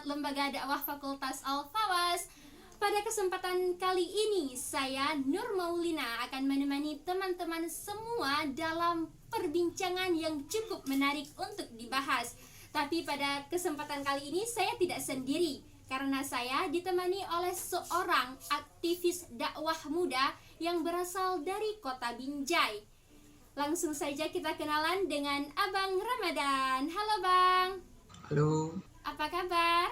Lembaga Dakwah Fakultas Al-Fawas. Pada kesempatan kali ini, saya Nur Maulina akan menemani teman-teman semua dalam perbincangan yang cukup menarik untuk dibahas. Tapi pada kesempatan kali ini saya tidak sendiri, karena saya ditemani oleh seorang aktivis dakwah muda yang berasal dari kota Binjai. Langsung saja kita kenalan dengan Abang Ramadan. Halo Bang. Halo, Apa kabar?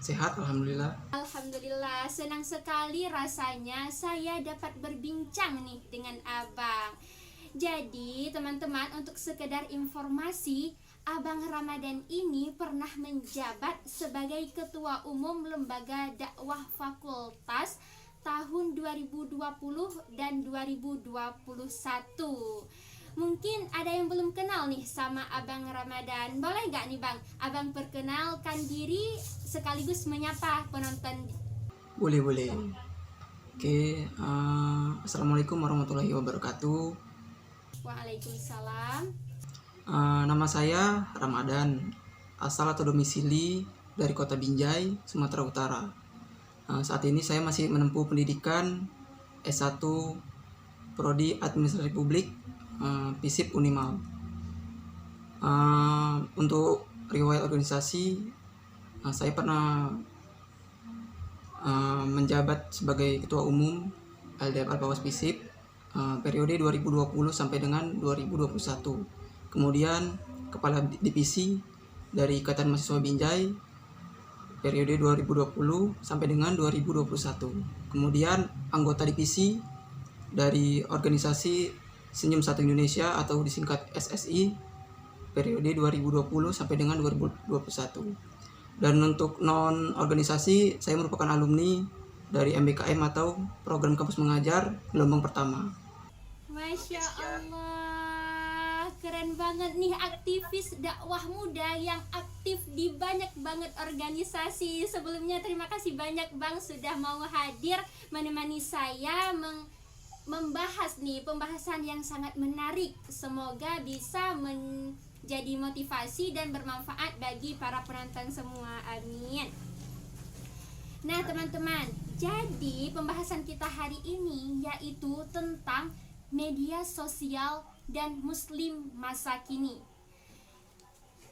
sehat alhamdulillah. Alhamdulillah, senang sekali rasanya saya dapat berbincang nih dengan Abang. Jadi teman-teman, untuk sekedar informasi, Abang Ramadan ini pernah menjabat sebagai Ketua Umum Lembaga Dakwah Fakultas tahun 2020 dan 2021. Mungkin ada yang belum kenal nih sama Abang Ramadan. Boleh nggak nih Bang, Abang perkenalkan diri sekaligus menyapa penonton. Boleh. Oke, assalamualaikum warahmatullahi wabarakatuh. Waalaikumsalam. Nama saya Ramadan, asal atau domisili dari kota Binjai, Sumatera Utara. Saat ini saya masih menempuh pendidikan S1 Prodi Administrasi Publik, FISIP Unimal. Untuk riwayat organisasi, saya pernah menjabat sebagai Ketua Umum LDF Al-Fawas FISIP periode 2020 sampai dengan 2021. Kemudian Kepala Divisi dari Ikatan Mahasiswa Binjai periode 2020 sampai dengan 2021. Kemudian anggota divisi dari organisasi Senyum Satu Indonesia atau disingkat SSI periode 2020 sampai dengan 2021. Dan untuk non organisasi, saya merupakan alumni dari MBKM atau Program Kampus Mengajar gelombang pertama. Masya Allah, keren banget nih aktivis dakwah muda yang aktif di banyak banget organisasi. Sebelumnya terima kasih banyak Bang sudah mau hadir menemani saya membahas nih pembahasan yang sangat menarik. Semoga bisa menjadi motivasi dan bermanfaat bagi para penonton semua. Amin. Nah teman-teman, jadi pembahasan kita hari ini yaitu tentang media sosial dan muslim masa kini.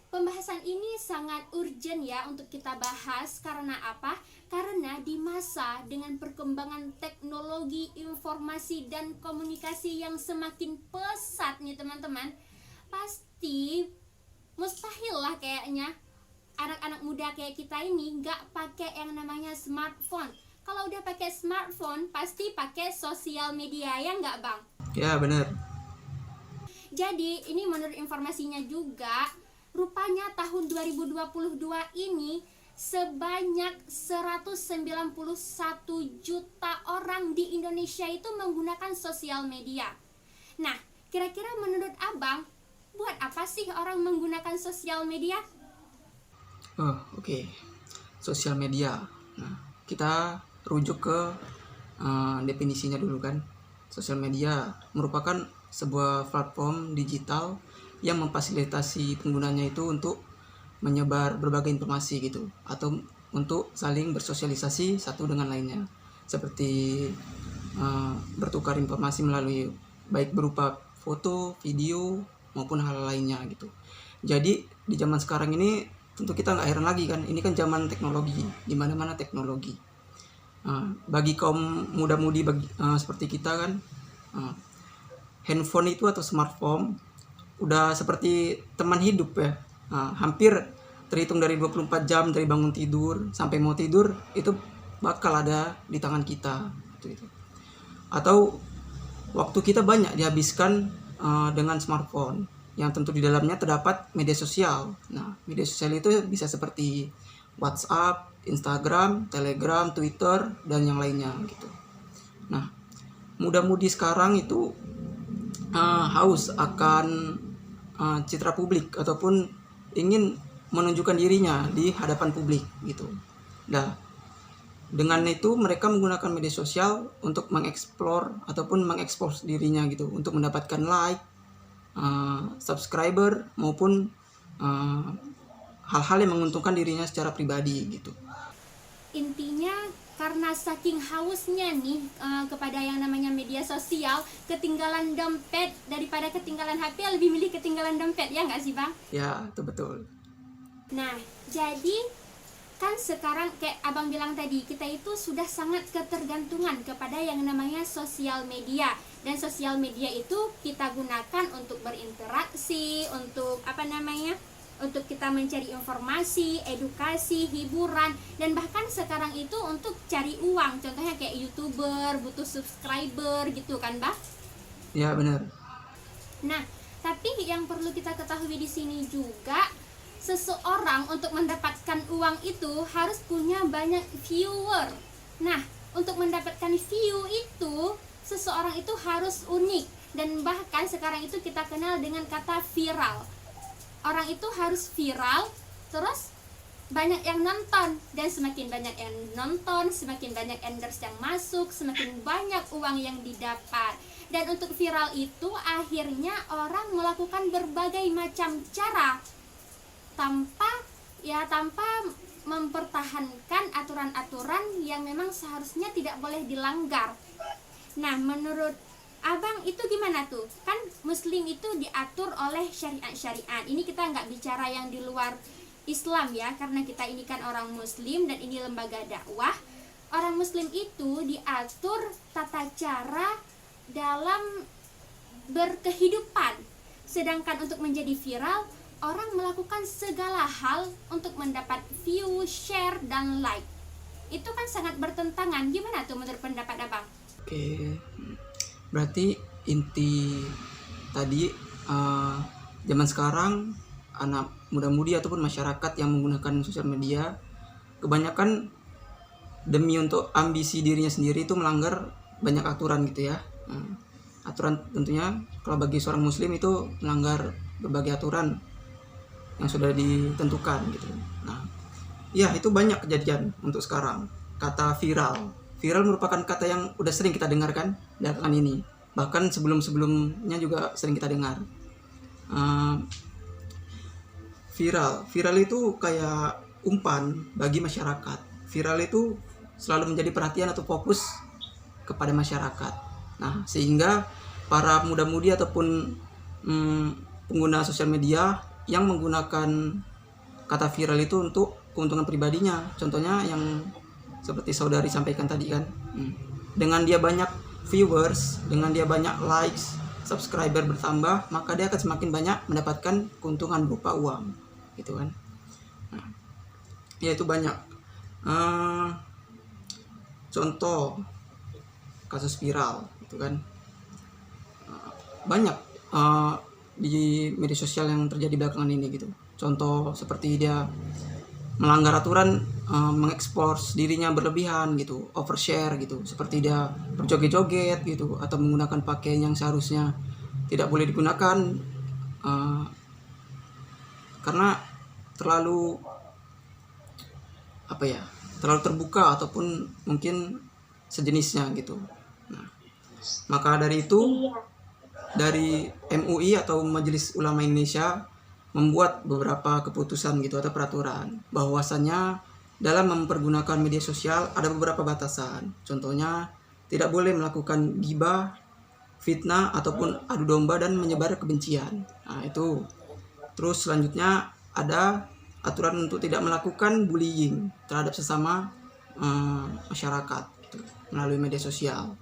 Pembahasan ini sangat urgent ya untuk kita bahas. Karena apa? Karena di masa dengan perkembangan teknologi informasi dan komunikasi yang semakin pesat nih teman-teman, pasti mustahil lah kayaknya anak-anak muda kayak kita ini nggak pakai yang namanya smartphone. Kalau udah pakai smartphone pasti pakai sosial media, ya nggak Bang? Ya benar. Jadi ini menurut informasinya juga, rupanya tahun 2022 ini sebanyak 191 juta orang di Indonesia itu menggunakan sosial media. Nah, kira-kira menurut Abang, buat apa sih orang menggunakan sosial media? Oke. Sosial media. Nah, kita rujuk ke definisinya dulu kan. Sosial media merupakan sebuah platform digital yang memfasilitasi penggunanya itu untuk menyebar berbagai informasi gitu, atau untuk saling bersosialisasi satu dengan lainnya, seperti bertukar informasi melalui baik berupa foto, video maupun hal lainnya gitu. Jadi di zaman sekarang ini tentu kita nggak heran lagi kan, ini kan zaman teknologi, di mana-mana teknologi. Bagi kaum muda-mudi seperti kita kan, handphone itu atau smartphone udah seperti teman hidup ya. Hampir terhitung dari 24 jam dari bangun tidur sampai mau tidur itu bakal ada di tangan kita gitu. Atau waktu kita banyak dihabiskan dengan smartphone yang tentu di dalamnya terdapat media sosial. Nah, media sosial itu bisa seperti WhatsApp, Instagram, Telegram, Twitter dan yang lainnya gitu. Nah, muda-mudi sekarang itu haus akan citra publik ataupun ingin menunjukkan dirinya di hadapan publik gitu. Nah, dengan itu mereka menggunakan media sosial untuk mengeksplor ataupun mengekspos dirinya gitu, untuk mendapatkan like, subscriber maupun hal-hal yang menguntungkan dirinya secara pribadi gitu. Intinya karena saking hausnya nih kepada yang namanya media sosial, ketinggalan dompet daripada ketinggalan HP, lebih milih ketinggalan dompet, ya nggak sih Bang? Ya, itu betul. Nah, jadi kan sekarang kayak abang bilang tadi, kita itu sudah sangat ketergantungan kepada yang namanya sosial media. Dan sosial media itu kita gunakan untuk berinteraksi, untuk untuk kita mencari informasi, edukasi, hiburan, dan bahkan sekarang itu untuk cari uang. Contohnya kayak YouTuber butuh subscriber gitu kan, Bah? Ya, benar. Nah, tapi yang perlu kita ketahui di sini juga, seseorang untuk mendapatkan uang itu harus punya banyak viewer. Nah, untuk mendapatkan view itu, seseorang itu harus unik. Dan bahkan sekarang itu kita kenal dengan kata viral. Orang itu harus viral, terus banyak yang nonton. Dan semakin banyak yang nonton, semakin banyak endorse yang masuk, semakin banyak uang yang didapat. Dan untuk viral itu akhirnya orang melakukan berbagai macam cara tanpa mempertahankan aturan-aturan yang memang seharusnya tidak boleh dilanggar. Nah, menurut Abang itu gimana tuh? Kan Muslim itu diatur oleh syariat-syariat. Ini kita nggak bicara yang di luar Islam ya, karena kita ini kan orang Muslim dan ini lembaga dakwah. Orang Muslim itu diatur tata cara dalam berkehidupan. Sedangkan untuk menjadi viral, orang melakukan segala hal untuk mendapat view, share, dan like. Itu kan sangat bertentangan. Gimana tuh menurut pendapat Abang? Oke, berarti inti tadi zaman sekarang anak muda-mudi ataupun masyarakat yang menggunakan sosial media kebanyakan demi untuk ambisi dirinya sendiri itu melanggar banyak aturan gitu ya. Aturan tentunya kalau bagi seorang muslim itu melanggar berbagai aturan yang sudah ditentukan gitu. Nah, ya itu banyak kejadian untuk sekarang. Kata viral merupakan kata yang udah sering kita dengarkan belakangan ini. Bahkan sebelum-sebelumnya juga sering kita dengar. Viral itu kayak umpan bagi masyarakat. Viral itu selalu menjadi perhatian atau fokus kepada masyarakat. Nah, sehingga para muda-mudi ataupun pengguna sosial media yang menggunakan kata viral itu untuk keuntungan pribadinya. Contohnya yang seperti saudari sampaikan tadi kan. Dengan dia banyak viewers, dengan dia banyak likes, subscriber bertambah, maka dia akan semakin banyak mendapatkan keuntungan berupa uang, gitu kan. Nah, ya itu banyak. Contoh kasus viral, gitu kan. Banyak di media sosial yang terjadi belakangan ini gitu. Contoh seperti dia melanggar aturan, mengekspos dirinya berlebihan gitu, overshare gitu, seperti dia berjoget-joget gitu, atau menggunakan pakaian yang seharusnya tidak boleh digunakan karena terlalu terlalu terbuka ataupun mungkin sejenisnya gitu. Nah, maka dari itu dari MUI atau Majelis Ulama Indonesia membuat beberapa keputusan gitu atau peraturan bahwasannya dalam mempergunakan media sosial ada beberapa batasan. Contohnya tidak boleh melakukan ghibah, fitnah ataupun adu domba dan menyebar kebencian. Nah, itu. Terus selanjutnya ada aturan untuk tidak melakukan bullying terhadap sesama masyarakat gitu, melalui media sosial.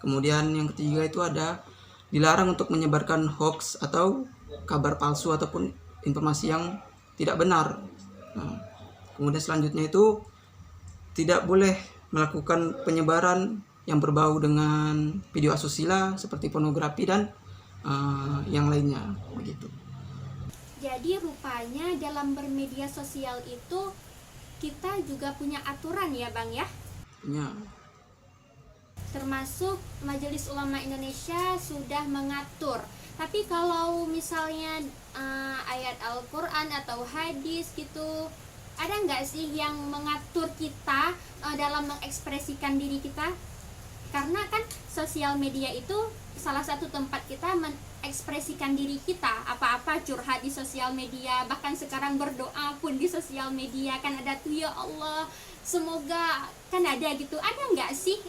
Kemudian yang ketiga itu ada dilarang untuk menyebarkan hoax atau kabar palsu ataupun informasi yang tidak benar. Nah, kemudian selanjutnya itu tidak boleh melakukan penyebaran yang berbau dengan video asusila seperti pornografi dan yang lainnya begitu. Jadi rupanya dalam bermedia sosial itu kita juga punya aturan ya Bang ya? Ya. Termasuk Majelis Ulama Indonesia sudah mengatur. Tapi kalau misalnya ayat Al-Quran atau hadis gitu, ada nggak sih yang mengatur kita dalam mengekspresikan diri kita? Karena kan sosial media itu salah satu tempat kita mengekspresikan diri kita, apa-apa curhat di sosial media, bahkan sekarang berdoa pun di sosial media kan ada tuh, ya Allah semoga, kan ada gitu. Ada nggak sih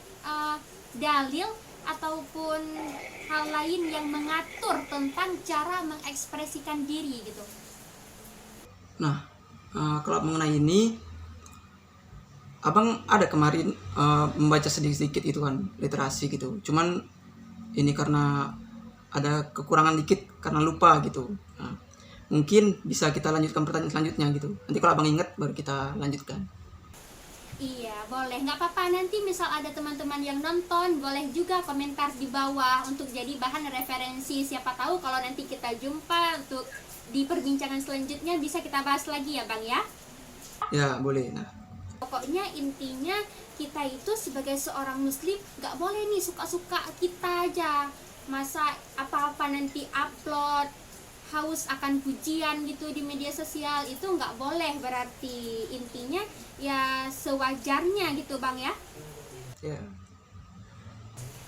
dalil ataupun hal lain yang mengatur tentang cara mengekspresikan diri gitu? Nah, kalau mengenai ini, abang ada kemarin membaca sedikit-sedikit itu kan, literasi gitu. Cuman ini karena ada kekurangan dikit karena lupa gitu. Nah, mungkin bisa kita lanjutkan pertanyaan selanjutnya gitu. Nanti kalau abang ingat baru kita lanjutkan. Iya, boleh. Nggak apa-apa, nanti misal ada teman-teman yang nonton, boleh juga komentar di bawah untuk jadi bahan referensi. Siapa tahu kalau nanti kita jumpa untuk di perbincangan selanjutnya bisa kita bahas lagi ya Bang ya. Ya, boleh. Nah, Pokoknya intinya kita itu sebagai seorang muslim nggak boleh nih suka-suka kita aja. Masa apa-apa nanti upload, haus akan pujian gitu di media sosial, itu nggak boleh. Berarti intinya ya sewajarnya gitu Bang ya. ya.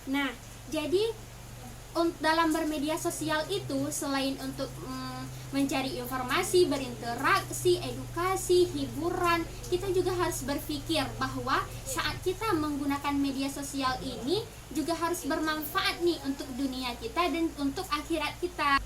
Nah, jadi dalam bermedia sosial itu selain untuk mencari informasi, berinteraksi, edukasi, hiburan, kita juga harus berpikir bahwa saat kita menggunakan media sosial ini juga harus bermanfaat nih untuk dunia kita dan untuk akhirat kita.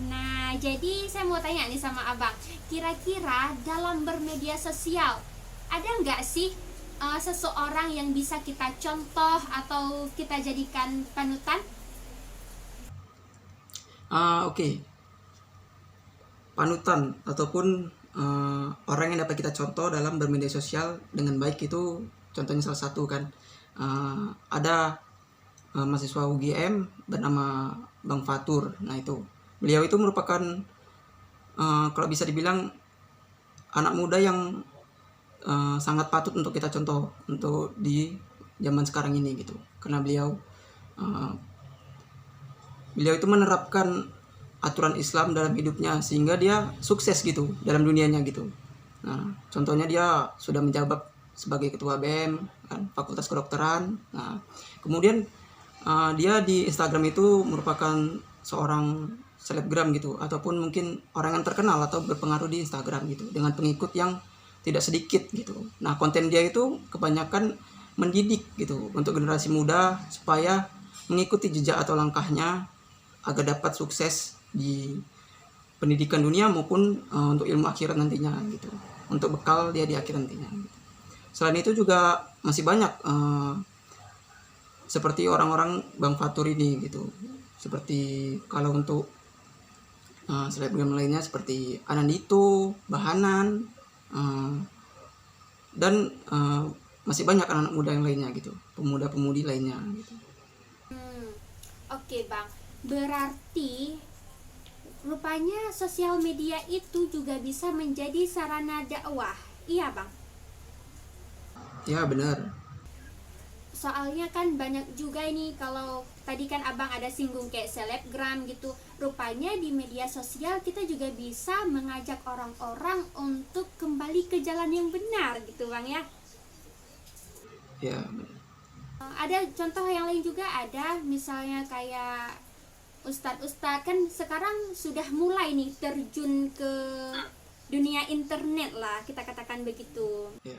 Nah, jadi saya mau tanya nih sama Abang, kira-kira dalam bermedia sosial ada nggak sih seseorang yang bisa kita contoh atau kita jadikan panutan? Oke. Panutan ataupun orang yang dapat kita contoh dalam bermedia sosial dengan baik itu, contohnya salah satu kan, ada mahasiswa UGM bernama Bang Fatur. Nah itu, beliau itu merupakan kalau bisa dibilang anak muda yang sangat patut untuk kita contoh untuk di zaman sekarang ini gitu, karena beliau itu menerapkan aturan Islam dalam hidupnya sehingga dia sukses gitu dalam dunianya gitu. Nah, contohnya dia sudah menjabat sebagai ketua BEM kan, Fakultas Kedokteran. Nah, kemudian dia di Instagram itu merupakan seorang selebgram gitu, ataupun mungkin orang yang terkenal atau berpengaruh di Instagram gitu, dengan pengikut yang tidak sedikit gitu. Nah, konten dia itu kebanyakan mendidik gitu untuk generasi muda supaya mengikuti jejak atau langkahnya agar dapat sukses di pendidikan dunia maupun untuk ilmu akhirat nantinya gitu, untuk bekal dia di akhirat nantinya gitu. Selain itu juga masih banyak seperti orang-orang Bang Fatur ini gitu, seperti kalau untuk selebgram lainnya seperti Anandito, Bahanan, dan masih banyak anak-anak muda yang lainnya gitu, pemuda-pemudi lainnya gitu. Oke Bang, berarti rupanya sosial media itu juga bisa menjadi sarana dakwah, iya Bang? Ya benar. Soalnya kan banyak juga ini, kalau tadi kan Abang ada singgung kayak selebgram gitu, rupanya di media sosial kita juga bisa mengajak orang-orang untuk kembali ke jalan yang benar gitu Bang ya. Ya benar. Ada contoh yang lain juga, ada misalnya kayak ustadz-ustadz kan sekarang sudah mulai nih terjun ke dunia internet lah, kita katakan begitu. Ya.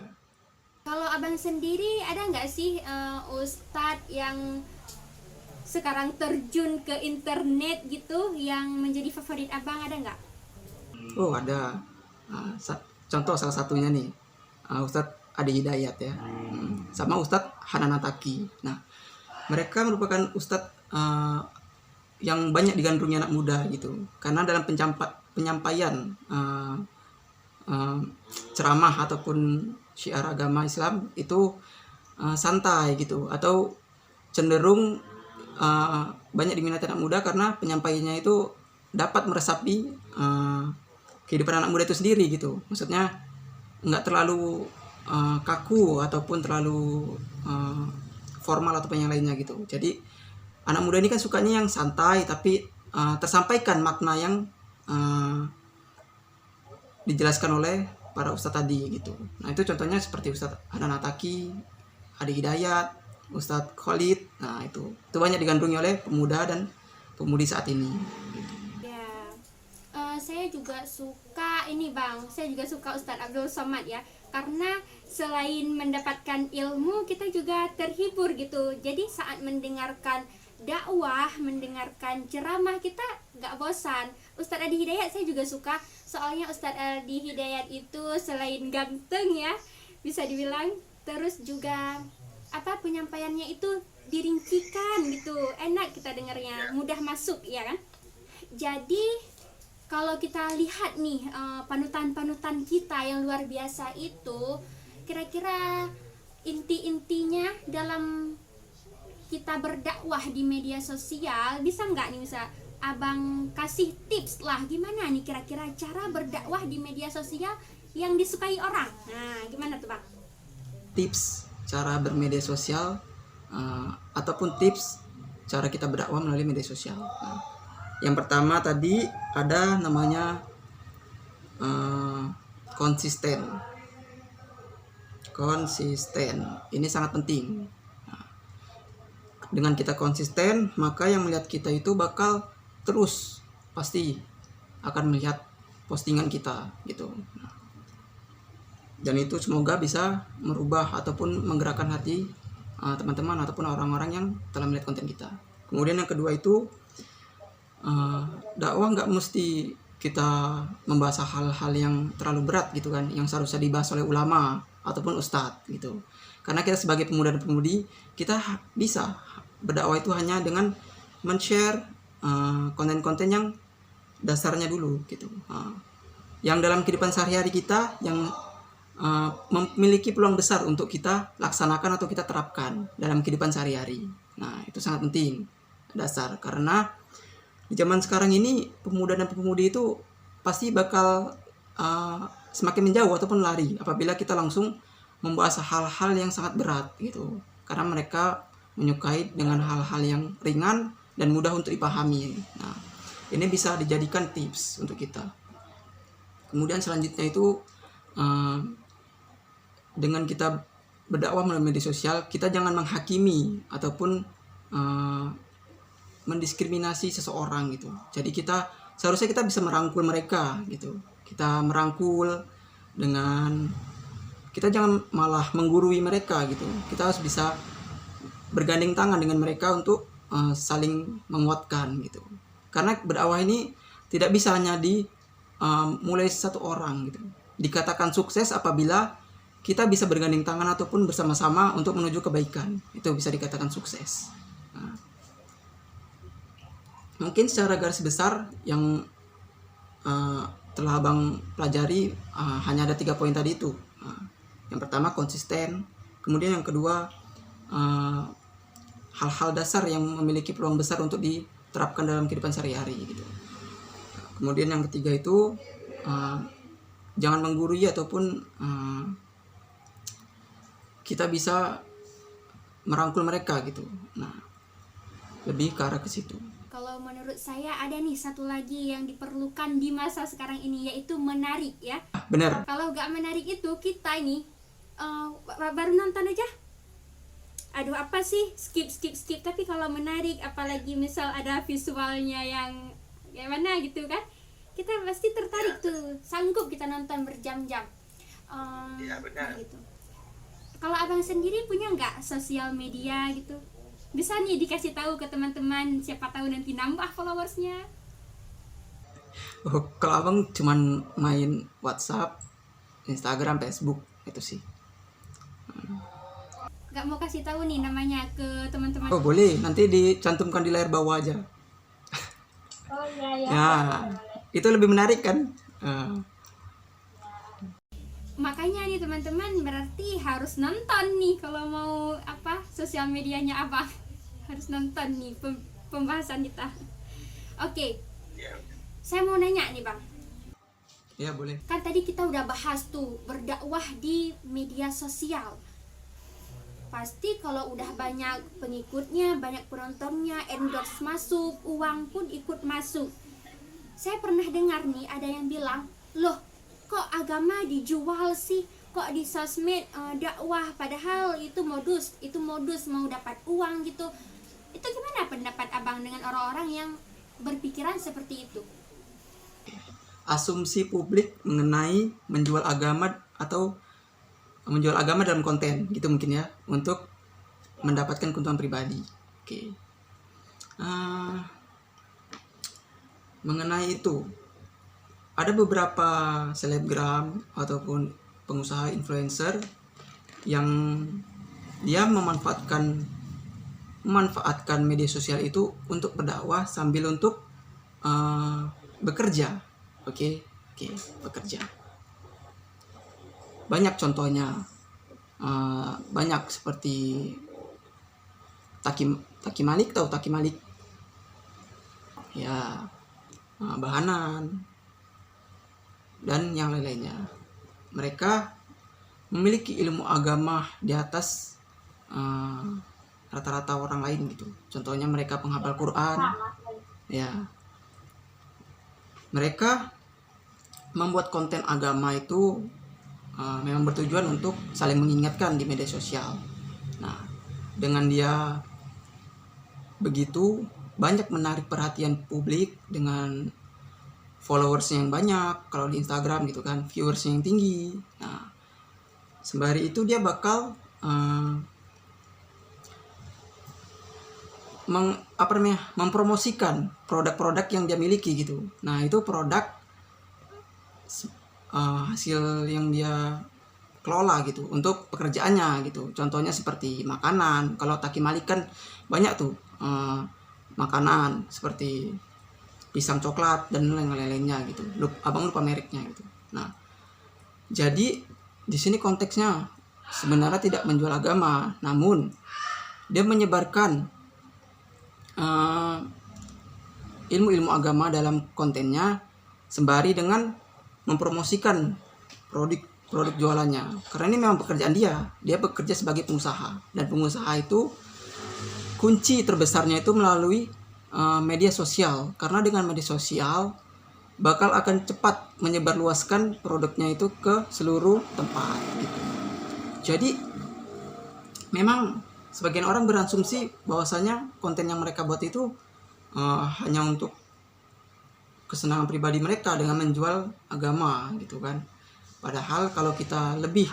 Kalau Abang sendiri ada nggak sih ustadz yang sekarang terjun ke internet gitu yang menjadi favorit Abang, ada nggak? Oh ada. Contoh salah satunya nih, Ustadz Adi Hidayat ya, sama Ustadz Hanan Ataki. Nah, mereka merupakan ustadz yang banyak digandrungi anak muda gitu, karena dalam penyampaian ceramah ataupun syiar agama Islam itu santai gitu, atau cenderung banyak diminati anak muda karena penyampaiannya itu dapat meresapi kehidupan anak muda itu sendiri gitu. Maksudnya nggak terlalu kaku ataupun terlalu formal ataupun yang lainnya gitu. Jadi anak muda ini kan sukanya yang santai tapi tersampaikan makna yang dijelaskan oleh para ustadz tadi gitu. Nah itu contohnya seperti Ustadz Hanan Ataki, Adi Hidayat, Ustadz Khalid. Nah, itu banyak digandrungi oleh pemuda dan pemudi saat ini. Ya, saya juga suka ini Bang, saya juga suka Ustadz Abdul Somad ya, karena selain mendapatkan ilmu kita juga terhibur gitu. Jadi saat mendengarkan dakwah, mendengarkan ceramah kita gak bosan. Ustadz Adi Hidayat saya juga suka, soalnya Ustadz Adi Hidayat itu selain ganteng ya, bisa dibilang, terus juga apa penyampaiannya itu dirincikan gitu, enak kita dengarnya, mudah masuk ya kan. Jadi kalau kita lihat nih panutan-panutan kita yang luar biasa itu, kira-kira inti-intinya dalam kita berdakwah di media sosial, bisa nggak nih, bisa abang kasih tips lah gimana nih kira-kira cara berdakwah di media sosial yang disukai orang. Nah, gimana tuh Bang? Tips cara bermedia sosial ataupun tips cara kita berdakwah melalui media sosial. Nah, yang pertama tadi ada namanya konsisten. Ini sangat penting. Nah, dengan kita konsisten, maka yang melihat kita itu bakal terus pasti akan melihat postingan kita gitu. Nah, dan itu semoga bisa merubah ataupun menggerakkan hati teman-teman ataupun orang-orang yang telah melihat konten kita. Kemudian yang kedua itu dakwah nggak mesti kita membahas hal-hal yang terlalu berat gitu kan, yang seharusnya dibahas oleh ulama ataupun ustadz gitu. Karena kita sebagai pemuda dan pemudi, kita bisa berdakwah itu hanya dengan men-share konten-konten yang dasarnya dulu gitu, yang dalam kehidupan sehari-hari kita yang memiliki peluang besar untuk kita laksanakan atau kita terapkan dalam kehidupan sehari-hari. Nah, itu sangat penting dasar, karena di zaman sekarang ini pemuda dan pemudi itu pasti bakal semakin menjauh ataupun lari apabila kita langsung membahas hal-hal yang sangat berat gitu, karena mereka menyukai dengan hal-hal yang ringan dan mudah untuk dipahami. Nah, ini bisa dijadikan tips untuk kita. Kemudian selanjutnya itu dengan kita berdakwah melalui media sosial, kita jangan menghakimi ataupun mendiskriminasi seseorang gitu. Jadi seharusnya kita bisa merangkul mereka gitu. Kita merangkul dengan, kita jangan malah menggurui mereka gitu. Kita harus bisa bergandeng tangan dengan mereka untuk saling menguatkan gitu. Karena berdakwah ini tidak bisa hanya mulai satu orang gitu. Dikatakan sukses apabila kita bisa bergandeng tangan ataupun bersama-sama untuk menuju kebaikan. Itu bisa dikatakan sukses. Nah, mungkin secara garis besar yang telah abang pelajari hanya ada 3 poin tadi itu. Yang pertama konsisten, kemudian yang kedua hal-hal dasar yang memiliki peluang besar untuk diterapkan dalam kehidupan sehari-hari gitu. Kemudian yang ketiga itu jangan menggurui ataupun kita bisa merangkul mereka gitu. Nah, lebih ke arah ke situ. Kalau menurut saya ada nih satu lagi yang diperlukan di masa sekarang ini, yaitu menarik ya. Benar. Kalau nggak menarik itu kita ini baru nonton aja, aduh apa sih, skip. Tapi kalau menarik, apalagi misal ada visualnya yang gimana gitu kan, kita pasti tertarik tuh, sanggup kita nonton berjam-jam. Iya benar. Gitu. Kalau abang sendiri punya nggak sosial media gitu? Bisa nih dikasih tahu ke teman-teman, siapa tahu nanti nambah followersnya. Kalau abang cuman main WhatsApp, Instagram, Facebook itu sih. Nggak mau kasih tahu nih namanya ke teman-teman? Oh boleh, nanti dicantumkan di layar bawah aja. Oh iya ya. Ya, itu lebih menarik kan? Makanya nih teman-teman, berarti harus nonton nih kalau mau sosial medianya abang. Harus nonton nih pembahasan kita. Oke. Saya mau nanya nih bang. Ya boleh. Kan tadi kita udah bahas tuh berdakwah di media sosial. Pasti kalau udah banyak pengikutnya, banyak penontonnya, endorse masuk, uang pun ikut masuk. Saya pernah dengar nih ada yang bilang, loh kok agama dijual sih? kok di sosmed dakwah, padahal itu modus mau dapat uang gitu. Itu gimana pendapat abang dengan orang-orang yang berpikiran seperti itu? Asumsi publik mengenai menjual agama atau menjual agama dalam konten gitu mungkin ya, untuk mendapatkan keuntungan pribadi. Oke. Mengenai itu, ada beberapa selebgram ataupun pengusaha influencer yang dia memanfaatkan media sosial itu untuk berdakwah sambil untuk bekerja. Oke, bekerja. Banyak contohnya, banyak seperti Taki Malik, tahu Taki Malik? Ya, Bahanan dan yang lain-lainnya. Mereka memiliki ilmu agama di atas rata-rata orang lain gitu. Contohnya mereka penghafal Quran. Ya, mereka membuat konten agama itu memang bertujuan untuk saling mengingatkan di media sosial. Nah, dengan dia begitu banyak menarik perhatian publik dengan followers yang banyak, kalau di Instagram gitu kan, viewers yang tinggi. Nah, sembari itu dia bakal mempromosikan produk-produk yang dia miliki gitu. Nah, itu produk hasil yang dia kelola gitu untuk pekerjaannya gitu. Contohnya seperti makanan. Kalau Taki Malik kan banyak tuh makanan seperti pisang coklat dan lain-lainnya gitu. Abang lupa mereknya gitu. Nah, jadi di sini konteksnya sebenarnya tidak menjual agama, namun dia menyebarkan ilmu-ilmu agama dalam kontennya sembari dengan mempromosikan produk jualannya. Karena ini memang pekerjaan dia bekerja sebagai pengusaha, dan pengusaha itu kunci terbesarnya itu melalui media sosial, karena dengan media sosial bakal akan cepat menyebarluaskan produknya itu ke seluruh tempat gitu. Jadi memang sebagian orang berasumsi bahwasanya konten yang mereka buat itu hanya untuk kesenangan pribadi mereka dengan menjual agama gitu kan. Padahal kalau kita lebih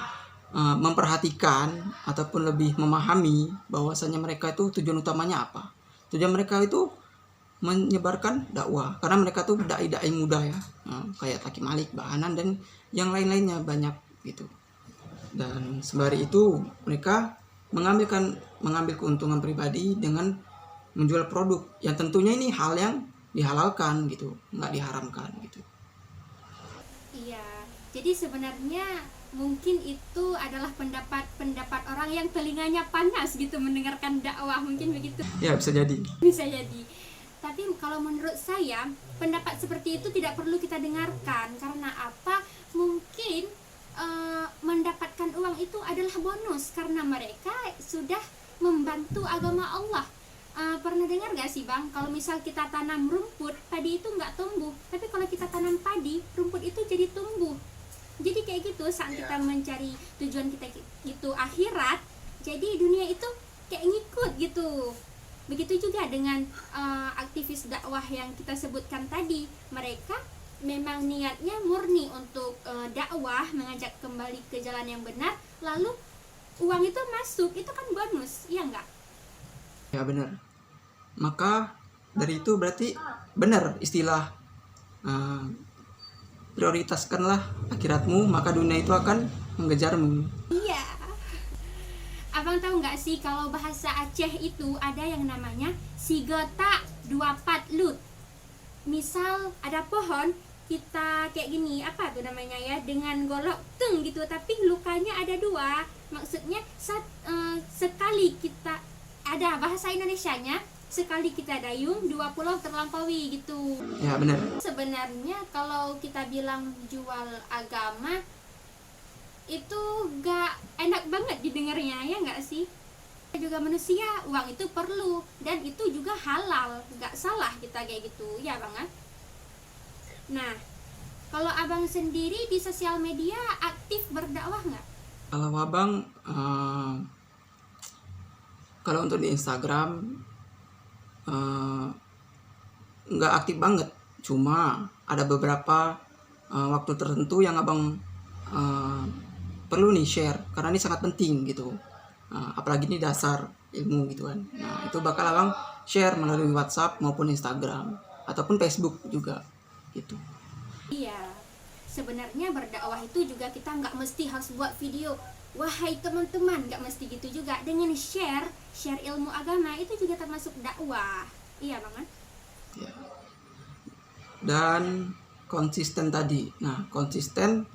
memperhatikan ataupun lebih memahami bahwasanya mereka itu tujuan utamanya apa? Tujuan mereka itu menyebarkan dakwah, karena mereka tuh dai-dai muda ya, kayak Taki Malik, Bahanan dan yang lain-lainnya banyak gitu. Dan sembari itu mereka mengambil keuntungan pribadi dengan menjual produk yang tentunya ini hal yang dihalalkan gitu, nggak diharamkan gitu. Iya, jadi sebenarnya mungkin itu adalah pendapat orang yang telinganya panas gitu mendengarkan dakwah, mungkin begitu. Ya, bisa jadi. Bisa jadi. Tapi kalau menurut saya, pendapat seperti itu tidak perlu kita dengarkan. Karena apa? Mungkin mendapatkan uang itu adalah bonus karena mereka sudah membantu agama Allah. Pernah dengar gak sih bang, kalau misal kita tanam rumput, padi itu nggak tumbuh, tapi kalau kita tanam padi, rumput itu jadi tumbuh. Jadi kayak gitu, saat kita mencari tujuan kita itu akhirat, jadi dunia itu kayak ngikut gitu. Begitu juga dengan aktivis dakwah yang kita sebutkan tadi, mereka memang niatnya murni untuk dakwah, mengajak kembali ke jalan yang benar, lalu uang itu masuk, itu kan bonus, iya nggak? Ya benar. Maka dari itu berarti benar istilah prioritaskanlah akhiratmu, maka dunia itu akan mengejarmu. Iya. Abang tahu nggak sih kalau bahasa Aceh itu ada yang namanya sigota dua patlut. Misal ada pohon, kita kayak gini, apa tuh namanya ya, dengan golok teng gitu, tapi lukanya ada dua. Maksudnya sekali kita ada bahasa Indonesianya, sekali kita dayung, 20 terlampaui gitu. Ya benar. Sebenarnya kalau kita bilang jual agama itu gak enak banget didengarnya, ya gak sih? Juga manusia, uang itu perlu, dan itu juga halal, gak salah kita kayak gitu, ya bang? Nah, kalau abang sendiri di sosial media aktif berdakwah gak? Kalau abang, kalau untuk di Instagram nggak aktif banget, cuma ada beberapa waktu tertentu yang abang perlu nih share, karena ini sangat penting gitu. Apalagi ini dasar ilmu gitu kan. Nah itu bakal abang share melalui WhatsApp maupun Instagram ataupun Facebook juga gitu. Iya, sebenarnya berdakwah itu juga kita nggak mesti harus buat video. Wahai teman-teman, nggak mesti gitu juga. Dengan share ilmu agama itu juga termasuk dakwah. Iya, Bang. Ya. Dan konsisten tadi. Nah, konsisten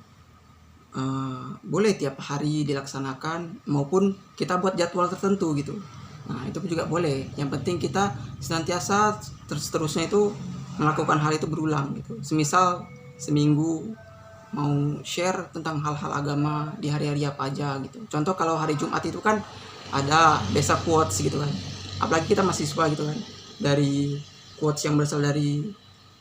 boleh tiap hari dilaksanakan maupun kita buat jadwal tertentu gitu. Nah, itu juga boleh. Yang penting kita senantiasa terus-terusnya itu melakukan hal itu berulang gitu. Semisal seminggu mau share tentang hal-hal agama di hari-hari apa aja gitu. Contoh kalau hari Jumat itu kan ada desa quotes gitu kan. Apalagi kita mahasiswa gitu kan. Dari quotes yang berasal dari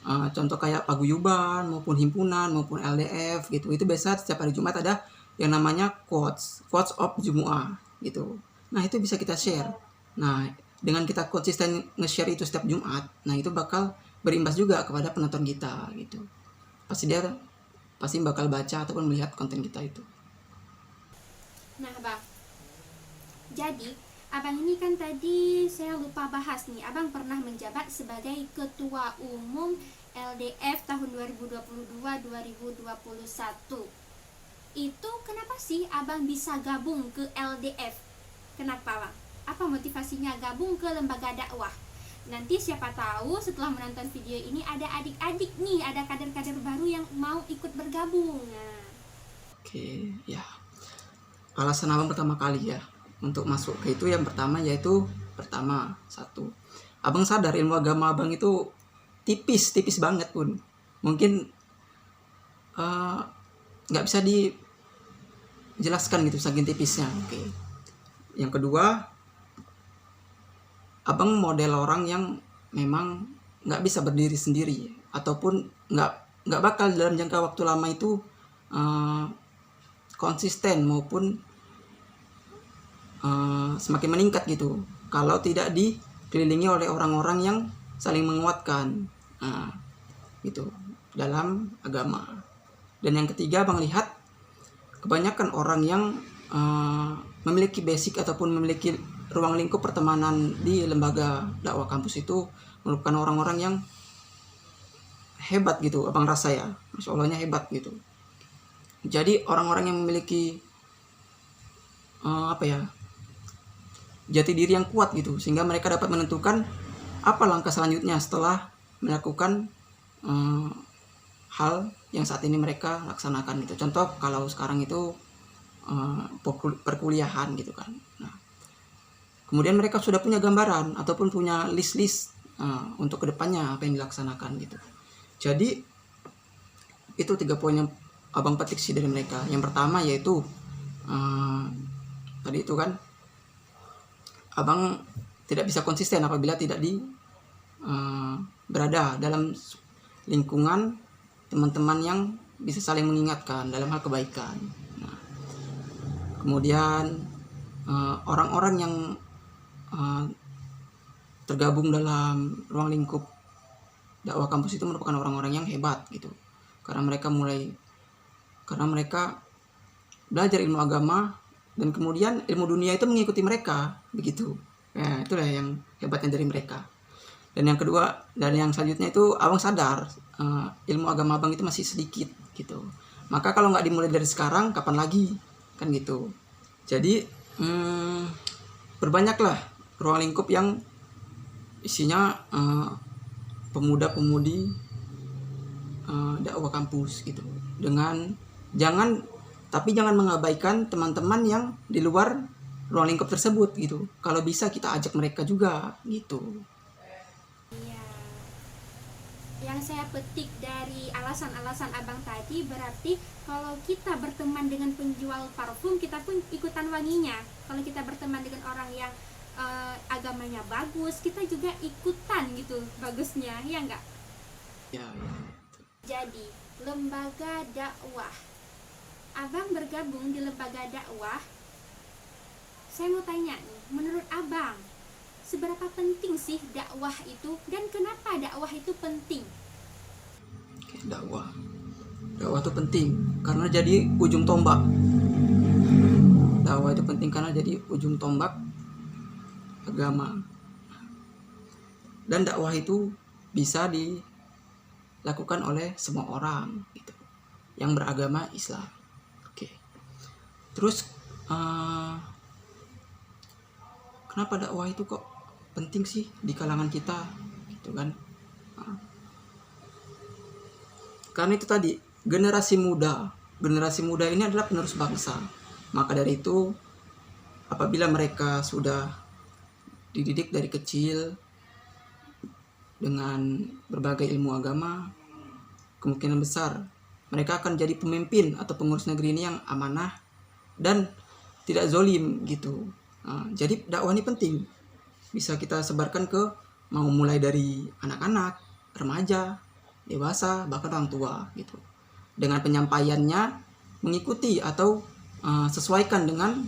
contoh kayak paguyuban maupun himpunan maupun LDF gitu. Itu biasa setiap hari Jumat ada yang namanya quotes of Jumu'ah gitu. Nah, itu bisa kita share. Nah, dengan kita konsisten nge-share itu setiap Jumat, nah itu bakal berimbas juga kepada penonton kita gitu. Pasti bakal baca ataupun melihat konten kita itu. Nah, Bang. Jadi, Abang ini kan tadi saya lupa bahas nih. Abang pernah menjabat sebagai Ketua Umum LDF tahun 2022-2021. Itu kenapa sih Abang bisa gabung ke LDF? Kenapa, Bang? Apa motivasinya gabung ke lembaga dakwah? Nanti siapa tahu setelah menonton video ini ada adik-adik nih, ada kader-kader baru yang mau ikut bergabung. Nah. Oke, ya. Alasan abang pertama kali ya untuk masuk ke itu, yang pertama yaitu satu, abang sadar ilmu agama abang itu tipis banget pun. Mungkin nggak bisa dijelaskan gitu saking tipisnya. Oke. Yang kedua, abang model orang yang memang nggak bisa berdiri sendiri ataupun nggak bakal dalam jangka waktu lama itu konsisten maupun semakin meningkat gitu kalau tidak dikelilingi oleh orang-orang yang saling menguatkan gitu dalam agama. Dan yang ketiga, abang lihat kebanyakan orang yang memiliki basic ataupun memiliki ruang lingkup pertemanan di lembaga dakwah kampus itu merupakan orang-orang yang hebat gitu. Abang rasa ya, Masya Allahnya hebat gitu. Jadi orang-orang yang memiliki jati diri yang kuat gitu, sehingga mereka dapat menentukan apa langkah selanjutnya setelah melakukan hal yang saat ini mereka laksanakan gitu. Contoh kalau sekarang itu perkuliahan gitu kan. Nah, kemudian mereka sudah punya gambaran ataupun punya list untuk kedepannya apa yang dilaksanakan gitu. Jadi itu 3 poin yang abang petik sih dari mereka. Yang pertama yaitu tadi itu kan abang tidak bisa konsisten apabila tidak berada dalam lingkungan teman-teman yang bisa saling mengingatkan dalam hal kebaikan. Nah, kemudian orang-orang yang tergabung dalam ruang lingkup dakwah kampus itu merupakan orang-orang yang hebat gitu, karena mereka belajar ilmu agama dan kemudian ilmu dunia itu mengikuti mereka begitu. Ya, itulah yang hebatnya dari mereka. Dan yang kedua dan yang selanjutnya itu abang sadar ilmu agama abang itu masih sedikit gitu. Maka kalau nggak dimulai dari sekarang, kapan lagi kan gitu. Jadi berbanyaklah ruang lingkup yang isinya pemuda-pemudi dakwah kampus gitu. Jangan mengabaikan teman-teman yang di luar ruang lingkup tersebut gitu. Kalau bisa kita ajak mereka juga gitu. Iya. Yang saya petik dari alasan-alasan abang tadi, berarti kalau kita berteman dengan penjual parfum, kita pun ikutan wanginya. Kalau kita berteman dengan orang yang agamanya bagus, kita juga ikutan gitu bagusnya, ya enggak? Ya. Jadi lembaga dakwah, abang bergabung di lembaga dakwah, saya mau tanya nih, menurut abang seberapa penting sih dakwah itu dan kenapa dakwah itu penting? Oke, dakwah itu penting karena jadi ujung tombak. Dakwah itu penting karena jadi ujung tombak agama. Dan dakwah itu bisa dilakukan oleh semua orang gitu, yang beragama Islam. Oke. Terus kenapa dakwah itu kok penting sih di kalangan kita gitu kan? Karena itu tadi, generasi muda ini adalah penerus bangsa. Maka dari itu, apabila mereka sudah dididik dari kecil dengan berbagai ilmu agama, kemungkinan besar mereka akan jadi pemimpin atau pengurus negeri ini yang amanah dan tidak zolim gitu. Jadi dakwah ini penting, bisa kita sebarkan ke mau mulai dari anak-anak, remaja, dewasa, bahkan orang tua gitu. Dengan penyampaiannya mengikuti atau sesuaikan dengan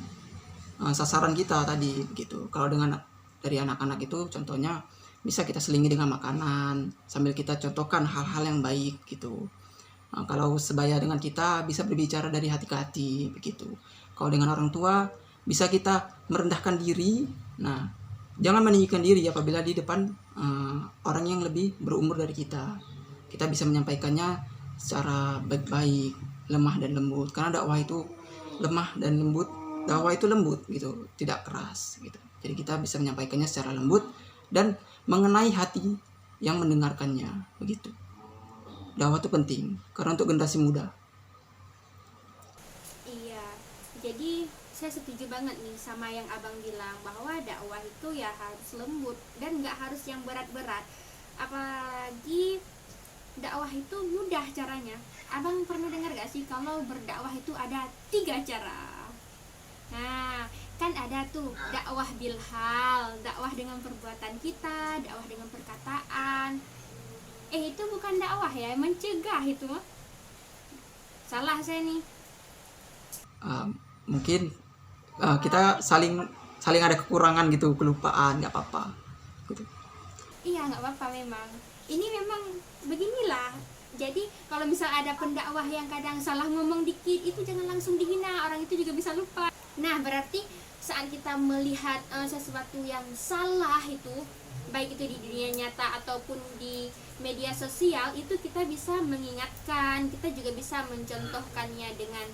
sasaran kita tadi gitu. Kalau dengan dari anak-anak itu contohnya bisa kita selingi dengan makanan sambil kita contohkan hal-hal yang baik gitu. Kalau sebaya dengan kita bisa berbicara dari hati ke hati begitu. Kalau dengan orang tua bisa kita merendahkan diri. Nah, jangan meninggikan diri apabila di depan orang yang lebih berumur dari kita. Kita bisa menyampaikannya secara baik-baik, lemah dan lembut. Karena dakwah itu lemah dan lembut. Dakwah itu lembut gitu, tidak keras gitu. Jadi kita bisa menyampaikannya secara lembut dan mengenai hati yang mendengarkannya begitu. Dakwah itu penting karena untuk generasi muda. Iya, jadi saya setuju banget nih sama yang abang bilang bahwa dakwah itu ya harus lembut dan nggak harus yang berat-berat. Apalagi dakwah itu mudah caranya. Abang pernah dengar gak sih kalau berdakwah itu ada 3 cara? Nah, kan ada tuh dakwah bilhal, dakwah dengan perbuatan kita, dakwah dengan perkataan. Itu bukan dakwah ya, mencegah itu mah. Salah saya nih. Mungkin kita saling ada kekurangan gitu, kelupaan, nggak apa-apa gitu. Iya, nggak apa-apa memang. Ini memang beginilah. Jadi kalau misal ada pendakwah yang kadang salah ngomong dikit, itu jangan langsung dihina, orang itu juga bisa lupa. Nah, berarti saat kita melihat sesuatu yang salah itu, baik itu di dunia nyata ataupun di media sosial, itu kita bisa mengingatkan, kita juga bisa mencontohkannya dengan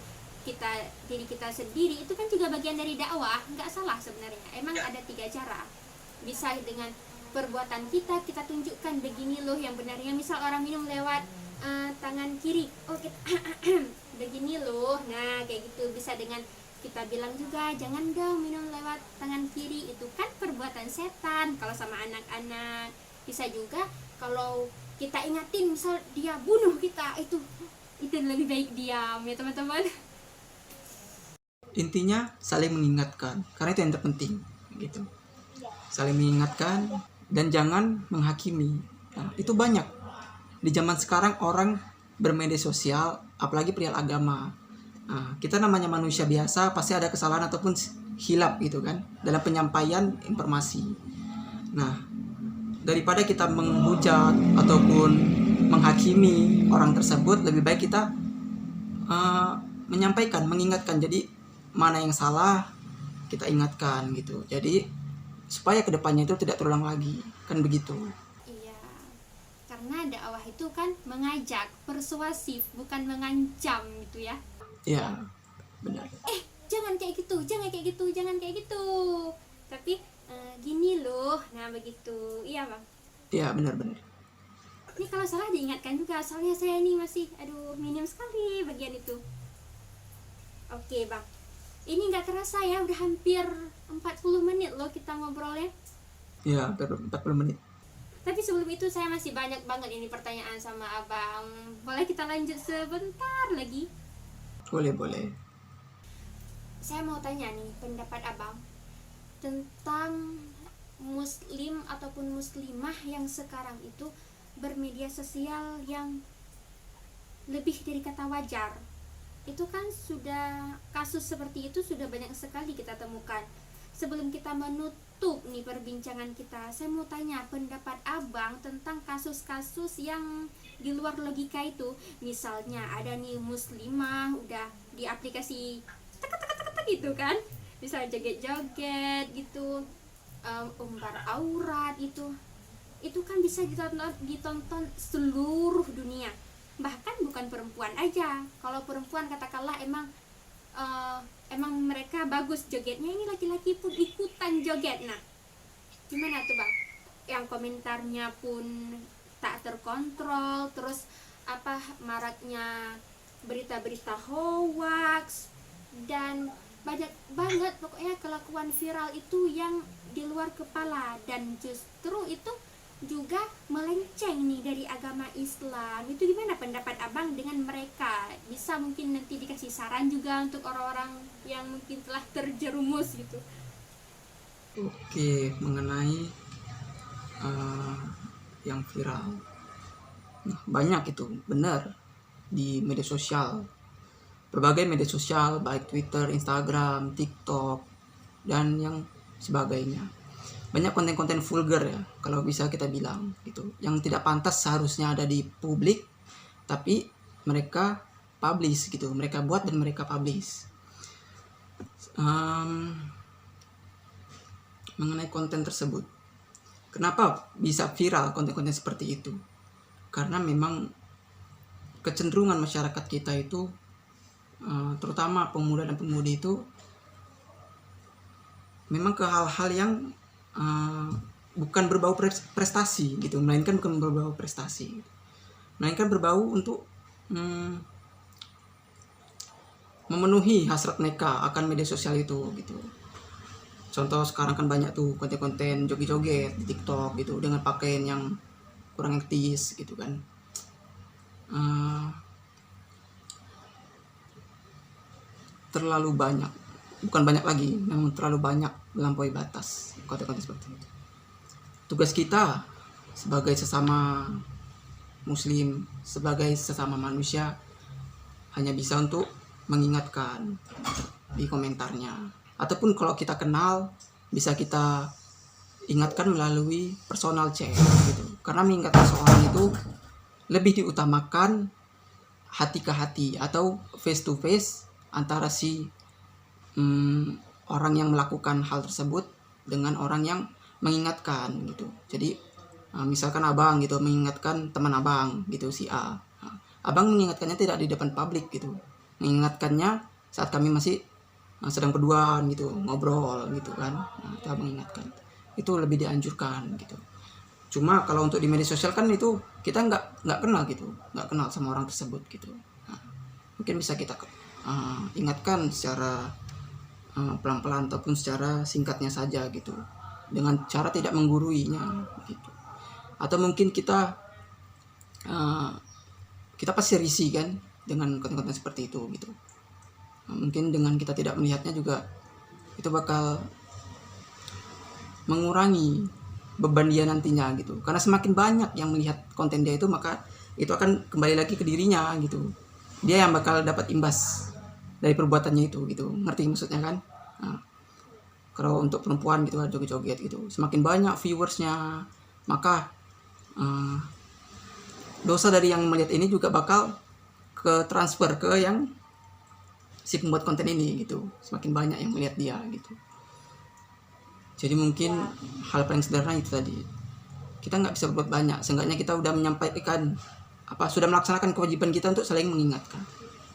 diri kita sendiri. Itu kan juga bagian dari dakwah, nggak salah sebenarnya. Emang ada 3 cara. Bisa dengan perbuatan kita tunjukkan begini loh yang benarnya. Misal orang minum lewat tangan kiri, kita begini loh. Nah, kayak gitu. Bisa dengan kita bilang juga, jangan dong minum lewat tangan kiri, itu kan perbuatan setan kalau sama anak-anak. Bisa juga kalau kita ingatin, misal dia bunuh kita, itu lebih baik diam ya teman-teman. Intinya saling mengingatkan, karena itu yang terpenting gitu. Saling mengingatkan dan jangan menghakimi. Nah, itu banyak di zaman sekarang orang bermedia sosial, apalagi perihal agama. Nah, kita namanya manusia biasa, pasti ada kesalahan ataupun hilap gitu kan dalam penyampaian informasi. Nah, daripada kita menghujat ataupun menghakimi orang tersebut, lebih baik kita menyampaikan, mengingatkan. Jadi mana yang salah kita ingatkan gitu. Jadi supaya kedepannya itu tidak terulang lagi, kan begitu. Iya, karena dakwah itu kan mengajak, persuasif, bukan mengancam gitu ya. Iya, benar. Jangan kayak gitu, jangan kayak gitu, jangan kayak gitu. Tapi gini loh, nah begitu. Iya bang. Iya, benar-benar. Ini kalau salah diingatkan juga, soalnya saya ini masih minim sekali bagian itu. Oke bang, ini nggak terasa ya, udah hampir 40 menit loh kita ngobrolnya. Iya, 40 menit. Tapi sebelum itu saya masih banyak banget ini pertanyaan sama abang. Boleh kita lanjut sebentar lagi? Boleh. Saya mau tanya nih pendapat abang tentang muslim ataupun muslimah yang sekarang itu bermedia sosial yang lebih dari kata wajar. itu kan sudah kasus seperti itu sudah banyak sekali kita temukan. Sebelum kita menutup nih perbincangan kita, saya mau tanya pendapat abang tentang kasus-kasus yang di luar logika itu. Misalnya ada nih muslimah udah di aplikasi gitu kan, misalnya joget-joget gitu, umbar aurat, itu kan bisa ditonton seluruh dunia, bahkan bukan perempuan aja. Kalau perempuan katakanlah emang mereka bagus jogetnya, ini laki-laki pun ikutan joget. Nah, gimana tuh bang? Yang komentarnya pun tak terkontrol, terus maraknya berita-berita hoax, dan banyak banget pokoknya kelakuan viral itu yang di luar kepala, dan justru itu juga melenceng nih dari agama Islam. Itu gimana pendapat abang dengan mereka? Bisa mungkin nanti dikasih saran juga untuk orang-orang yang mungkin telah terjerumus gitu. Oke, mengenai yang viral, nah, banyak itu benar di media sosial, berbagai media sosial, baik Twitter, Instagram, TikTok, dan yang sebagainya. Banyak konten-konten vulgar ya, kalau bisa kita bilang gitu, yang tidak pantas seharusnya ada di publik, tapi mereka publish gitu, mereka buat dan mereka publish. Mengenai konten tersebut, kenapa bisa viral konten-konten seperti itu? Karena memang kecenderungan masyarakat kita itu, terutama pemuda dan pemudi itu, memang ke hal-hal yang bukan berbau prestasi gitu, melainkan berbau untuk memenuhi hasrat mereka akan media sosial itu gitu. Contoh sekarang kan banyak tuh konten-konten joget-joget di TikTok gitu dengan pakaian yang kurang etis gitu kan. Terlalu banyak, bukan banyak lagi, namun terlalu banyak, melampaui batas konten-konten seperti itu. Tugas kita sebagai sesama muslim, sebagai sesama manusia, hanya bisa untuk mengingatkan di komentarnya, ataupun kalau kita kenal bisa kita ingatkan melalui personal chat gitu. Karena mengingatkan seorang itu lebih diutamakan hati ke hati atau face to face antara si orang yang melakukan hal tersebut dengan orang yang mengingatkan gitu. Jadi misalkan abang gitu mengingatkan teman abang gitu, si A. Abang mengingatkannya tidak di depan publik gitu, mengingatkannya saat kami masih sedang berduaan gitu, ngobrol gitu kan. Itu abang ingatkan, itu lebih dianjurkan gitu. Cuma kalau untuk di media sosial kan itu kita nggak kenal gitu, nggak kenal sama orang tersebut gitu. Mungkin bisa kita ingatkan secara pelan-pelan ataupun secara singkatnya saja gitu, dengan cara tidak mengguruinya gitu. Atau mungkin kita pasti risih kan dengan konten-konten seperti itu gitu. Mungkin dengan kita tidak melihatnya juga itu bakal mengurangi beban dia nantinya gitu. Karena semakin banyak yang melihat konten dia itu, maka itu akan kembali lagi ke dirinya gitu. Dia yang bakal dapat imbas dari perbuatannya itu gitu. Ngerti maksudnya kan? Kalau untuk perempuan gitu, joget-joget gitu, semakin banyak viewersnya, maka dosa dari yang melihat ini juga bakal ke transfer ke yang si pembuat konten ini gitu. Semakin banyak yang melihat dia gitu. Jadi mungkin hal paling sederhana itu tadi, kita nggak bisa berbuat banyak, seenggaknya kita udah menyampaikan sudah melaksanakan kewajiban kita untuk saling mengingatkan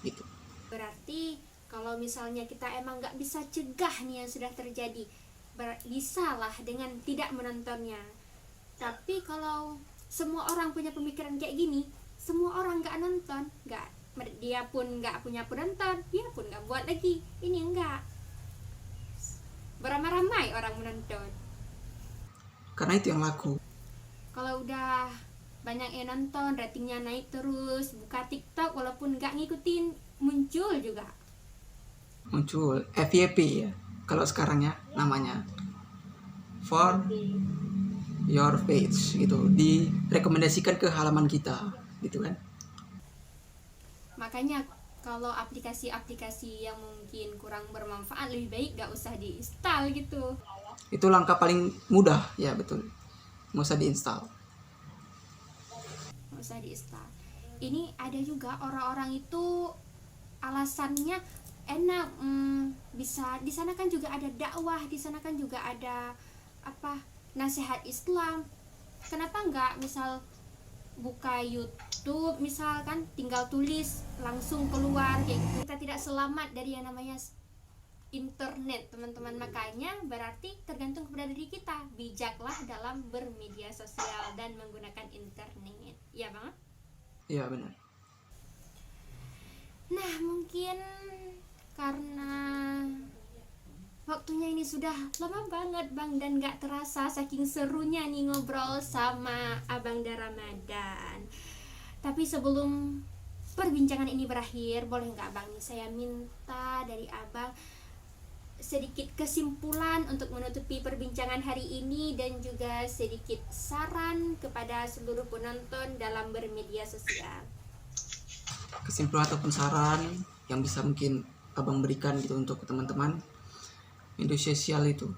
gitu. Berarti kalau misalnya kita emang nggak bisa cegah nih yang sudah terjadi, bisalah dengan tidak menontonnya. Tapi kalau semua orang punya pemikiran kayak gini, semua orang nggak nonton, dia pun nggak punya penonton, dia pun nggak buat lagi. Ini enggak, beramai-ramai orang menonton. Karena itu yang laku. Kalau udah banyak yang nonton, ratingnya naik terus, buka TikTok walaupun nggak ngikutin, muncul FYP ya kalau sekarang ya namanya, for your page gitu, direkomendasikan ke halaman kita gitu kan. Makanya Kalau aplikasi-aplikasi yang mungkin kurang bermanfaat lebih baik gak usah diinstal gitu. Itu langkah paling mudah, ya betul. Nggak usah diinstal. Gak usah diinstal. Ini ada juga orang-orang itu alasannya enak, bisa di sana kan juga ada dakwah, di sana kan juga ada apa nasihat Islam. Kenapa nggak misal buka YouTube misalkan tinggal tulis langsung keluar kayak gitu. Kita tidak selamat dari yang namanya internet, teman-teman. Makanya berarti tergantung kepada diri kita. Bijaklah dalam bermedia sosial dan menggunakan internet. Ya, Bang? Iya, benar. Nah, mungkin karena waktunya ini sudah lama banget, Bang, dan gak terasa saking serunya nih ngobrol sama Abang Ramadan. Tapi sebelum perbincangan ini berakhir, boleh nggak Bang nih saya minta dari Abang sedikit kesimpulan untuk menutupi perbincangan hari ini dan juga sedikit saran kepada seluruh penonton dalam bermedia sosial. Kesimpulan ataupun saran yang bisa mungkin abang berikan gitu untuk teman-teman. Media sosial itu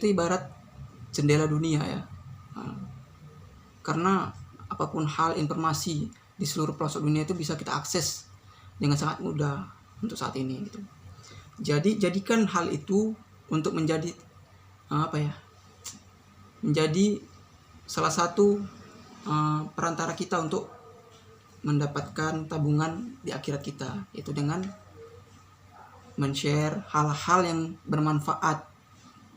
ibarat jendela dunia ya. Karena apapun hal informasi di seluruh pelosok dunia itu bisa kita akses dengan sangat mudah untuk saat ini gitu. Jadi jadikan hal itu untuk menjadi menjadi salah satu perantara kita untuk mendapatkan tabungan di akhirat kita, yaitu dengan men-share hal-hal yang bermanfaat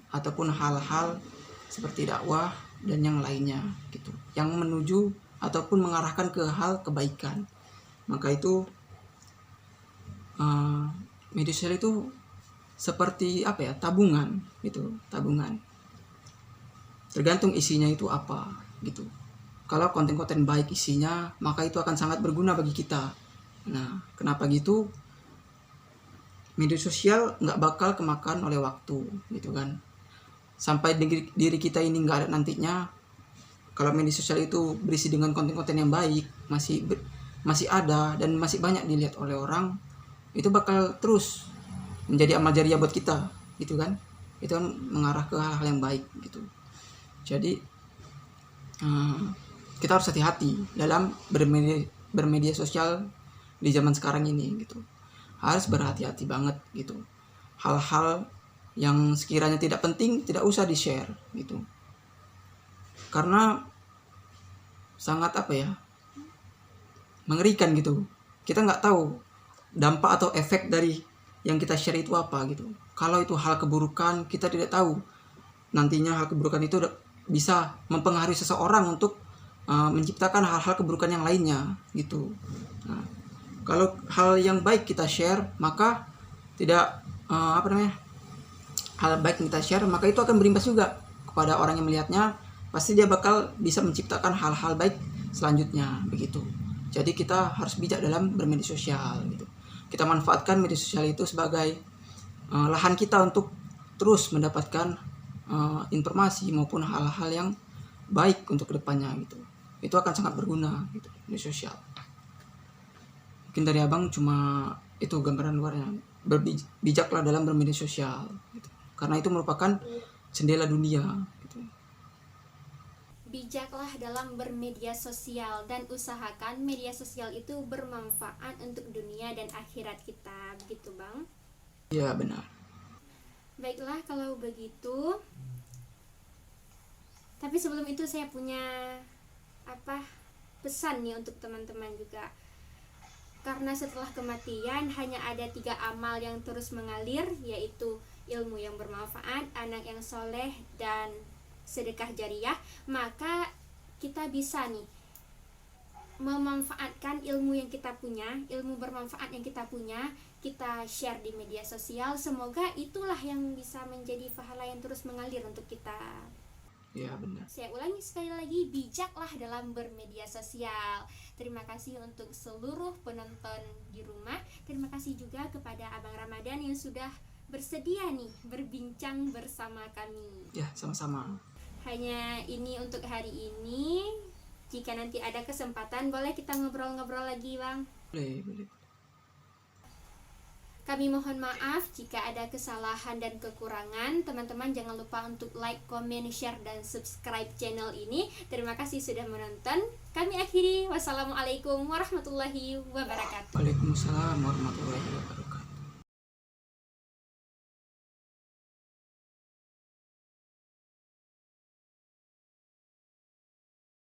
ataupun hal-hal seperti dakwah dan yang lainnya gitu, yang menuju ataupun mengarahkan ke hal kebaikan. Maka itu media sosial itu seperti tabungan gitu, tabungan. Tergantung isinya itu apa gitu. Kalau konten-konten baik isinya, maka itu akan sangat berguna bagi kita. Nah, kenapa gitu? Media sosial nggak bakal kemakan oleh waktu gitu kan. Sampai diri kita ini nggak ada nantinya, kalau media sosial itu berisi dengan konten-konten yang baik, masih ada dan masih banyak dilihat oleh orang, itu bakal terus menjadi amal jariah buat kita gitu kan. Itu kan mengarah ke hal-hal yang baik gitu. Jadi kita harus hati-hati dalam bermedia sosial di zaman sekarang ini gitu. Harus berhati-hati banget gitu. Hal-hal yang sekiranya tidak penting tidak usah di-share gitu. Karena sangat mengerikan gitu. Kita nggak tahu dampak atau efek dari yang kita share itu apa gitu. Kalau itu hal keburukan, kita tidak tahu nantinya hal keburukan itu bisa mempengaruhi seseorang untuk menciptakan hal-hal keburukan yang lainnya gitu. Nah, kalau hal yang baik kita share, maka tidak hal baik yang kita share, maka itu akan berimbas juga kepada orang yang melihatnya. Pasti dia bakal bisa menciptakan hal-hal baik selanjutnya begitu. Jadi kita harus bijak dalam bermedia sosial gitu. Kita manfaatkan media sosial itu sebagai lahan kita untuk terus mendapatkan informasi maupun hal-hal yang baik untuk kedepannya gitu. Itu akan sangat berguna gitu, media sosial. Mungkin dari abang cuma itu gambaran luarnya. Bijaklah dalam bermedia sosial gitu. Karena itu merupakan jendela dunia gitu. Bijaklah dalam bermedia sosial dan usahakan media sosial itu bermanfaat untuk dunia dan akhirat kita, begitu Bang? Iya, benar. Baiklah kalau begitu. Tapi sebelum itu saya punya pesan nih untuk teman-teman juga. Karena setelah kematian hanya ada 3 amal yang terus mengalir, yaitu ilmu yang bermanfaat, anak yang soleh, dan sedekah jariah. Maka kita bisa nih memanfaatkan ilmu yang kita punya, ilmu bermanfaat yang kita punya, kita share di media sosial. Semoga itulah yang bisa menjadi pahala yang terus mengalir untuk kita. Iya, benar. Saya ulangi sekali lagi, bijaklah dalam bermedia sosial. Terima kasih untuk seluruh penonton di rumah. Terima kasih juga kepada Abang Ramadan yang sudah bersedia nih berbincang bersama kami. Ya, sama-sama. Hanya ini untuk hari ini. Jika nanti ada kesempatan boleh kita ngobrol-ngobrol lagi Bang. Boleh. Kami mohon maaf jika ada kesalahan dan kekurangan. Teman-teman jangan lupa untuk like, comment, share, dan subscribe channel ini. Terima kasih sudah menonton. Kami akhiri. Wassalamualaikum warahmatullahi wabarakatuh. Waalaikumsalam warahmatullahi wabarakatuh.